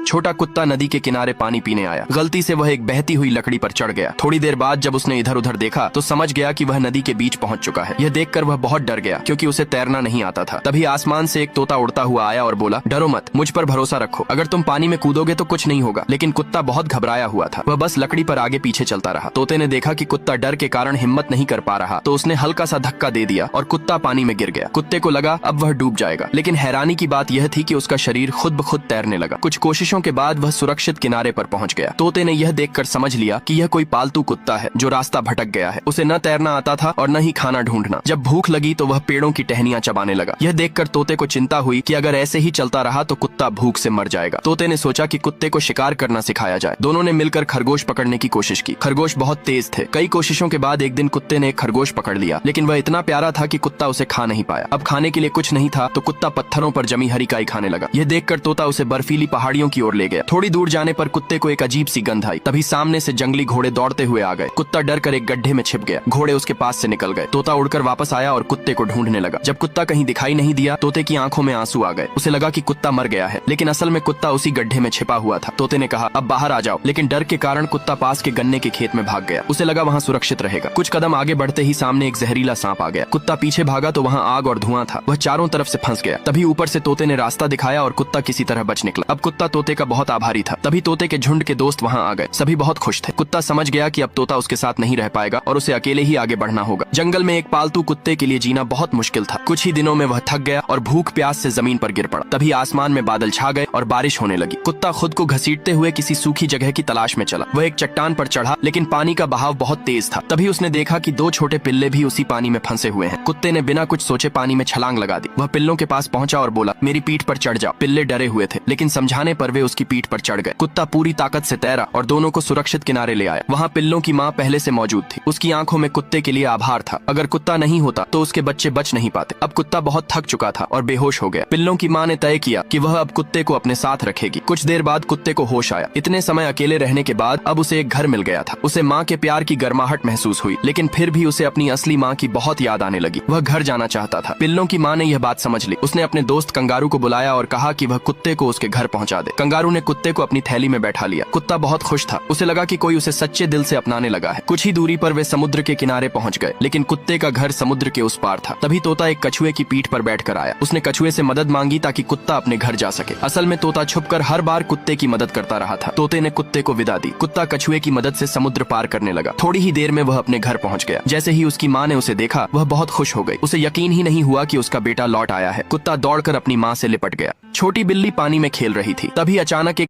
छोटा कुत्ता नदी के किनारे पानी पीने आया। गलती से वह एक बहती हुई लकड़ी पर चढ़ गया। थोड़ी देर बाद जब उसने इधर उधर देखा तो समझ गया कि वह नदी के बीच पहुंच चुका है। यह देखकर वह बहुत डर गया क्योंकि उसे तैरना नहीं आता था। तभी आसमान से एक तोता उड़ता हुआ आया और बोला, डरो मत, मुझ पर भरोसा रखो, अगर तुम पानी में कूदोगे तो कुछ नहीं होगा। लेकिन कुत्ता बहुत घबराया हुआ था, वह बस लकड़ी पर आगे पीछे चलता रहा। तोते ने देखा कि कुत्ता डर के कारण हिम्मत नहीं कर पा रहा, तो उसने हल्का सा धक्का दे दिया और कुत्ता पानी में गिर गया। कुत्ते को लगा अब वह डूब जाएगा, लेकिन हैरानी की बात यह थी कि उसका शरीर खुद ब खुद तैरने लगा। कुछ कोशिशों के बाद वह सुरक्षित किनारे पर पहुंच गया। तोते ने यह देखकर समझ लिया कि यह कोई पालतू कुत्ता है जो रास्ता भटक गया है। उसे न तैरना आता था और न ही खाना ढूंढना। जब भूख लगी तो वह पेड़ों की टहनियां चबाने लगा। यह देखकर तोते को चिंता हुई कि अगर ऐसे ही चलता रहा तो कुत्ता भूख से मर जाएगा। तोते ने सोचा कि कुत्ते को शिकार करना सिखाया जाए। दोनों ने मिलकर खरगोश पकड़ने की कोशिश की। खरगोश बहुत तेज थे। कई कोशिशों के बाद एक दिन कुत्ते ने एक खरगोश पकड़ लिया, लेकिन वह इतना प्यारा था कि कुत्ता उसे खा नहीं पाया। अब खाने के लिए कुछ नहीं था तो कुत्ता पत्थरों पर जमी हरी काई खाने लगा। यह देखकर तोता उसे बर्फीली पहाड़ियों की ओर ले गया। थोड़ी दूर जाने पर कुत्ते को एक अजीब सी गंध आई। तभी सामने से जंगली घोड़े दौड़ते हुए आ गए। कुत्ता डर कर एक गड्ढे में छिप गया। घोड़े उसके पास से निकल गए। तोता उड़कर वापस आया और कुत्ते को ढूंढने लगा। जब कुत्ता कहीं दिखाई नहीं दिया, तोते की आंखों में आंसू आ गए। उसे लगा कि कुत्ता मर गया है, लेकिन असल में कुत्ता उसी गड्ढे में छिपा हुआ था। तोते ने कहा, अब बाहर आ जाओ, लेकिन डर के कारण कुत्ता पास के गन्ने के खेत में भाग गया। उसे लगा वहाँ सुरक्षित रहेगा। कुछ कदम आगे बढ़ते ही सामने एक जहरीला सांप आ गया। कुत्ता पीछे भागा तो वहाँ आग और धुआं था। वह चारों तरफ से फंस गया। तभी ऊपर से तोते ने रास्ता दिखाया और कुत्ता किसी तरह बच निकला। अब कुत्ता तोते का बहुत आभारी था। तभी तोते के झुंड के दोस्त वहाँ आ गए। सभी बहुत खुश थे। कुत्ता समझ गया कि अब तोता उसके साथ नहीं रह पाएगा और उसे अकेले ही आगे बढ़ना होगा। जंगल में एक पालतू कुत्ते के लिए जीना बहुत मुश्किल था। कुछ ही दिनों में वह थक गया और भूख प्यास से जमीन पर गिर पड़ा। तभी आसमान में बादल छा गए और बारिश होने लगी। कुत्ता खुद को घसीटते हुए किसी सूखी जगह की तलाश में चला। वह एक चट्टान पर चढ़ा, लेकिन पानी का बहाव बहुत तेज था। तभी उसने देखा कि दो छोटे पिल्ले भी उसी पानी में फंसे हुए हैं। कुत्ते ने बिना कुछ सोचे पानी में छलांग लगा दी। वह पिल्लों के पास पहुंचा और बोला, मेरी पीठ पर चढ़ जाओ। पिल्ले डरे हुए थे, लेकिन समझाने पर वे उसकी पीठ पर चढ़ गए। कुत्ता पूरी ताकत से तैरा और दोनों को सुरक्षित किनारे ले आया। वहाँ पिल्लों की माँ पहले से मौजूद थी। उसकी आंखों में कुत्ते के लिए आभार था। अगर कुत्ता नहीं होता तो उसके बच्चे बच नहीं पाते। अब कुत्ता बहुत थक चुका था और बेहोश हो गया। पिल्लों की माँ ने तय किया कि वह अब कुत्ते को अपने साथ रखेगी। कुछ देर बाद कुत्ते को होश आया। इतने समय अकेले रहने के बाद अब उसे एक घर मिल गया था। उसे माँ के प्यार की गर्माहट महसूस हुई, लेकिन फिर भी उसे अपनी असली माँ की बहुत याद आने लगी। वह घर जाना चाहता था। पिल्लों की माँ ने यह बात समझ ली। उसने अपने दोस्त कंगारू को बुलाया और कहा कि वह कुत्ते को उसके घर पहुंचा दे। कंगारू ने कुत्ते को अपनी थैली में बैठा लिया। कुत्ता बहुत खुश था। उसे लगा कि कोई उसे सच्चे दिल से अपनाने लगा है। कुछ ही दूरी पर वे समुद्र के किनारे पहुंच गए, लेकिन कुत्ते का घर समुद्र के उस पार था। तभी तोता एक कछुए की पीठ पर बैठकर आया। उसने कछुए से मदद मांगी ताकि कुत्ता अपने घर जा सके। असल में तोता छुपकर हर बार कुत्ते की मदद करता रहा था। तोते ने कुत्ते को विदा दी। कुत्ता कछुए की मदद से समुद्र पार करने लगा। थोड़ी ही देर में वह अपने घर पहुंच गया। जैसे ही उसकी माँ ने उसे देखा, वह बहुत खुश हो गई। उसे यकीन ही नहीं हुआ कि उसका बेटा लौट आया है। कुत्ता दौड़कर अपनी माँ से लिपट गया। छोटी बिल्ली पानी में खेल रही थी। तभी अचानक एक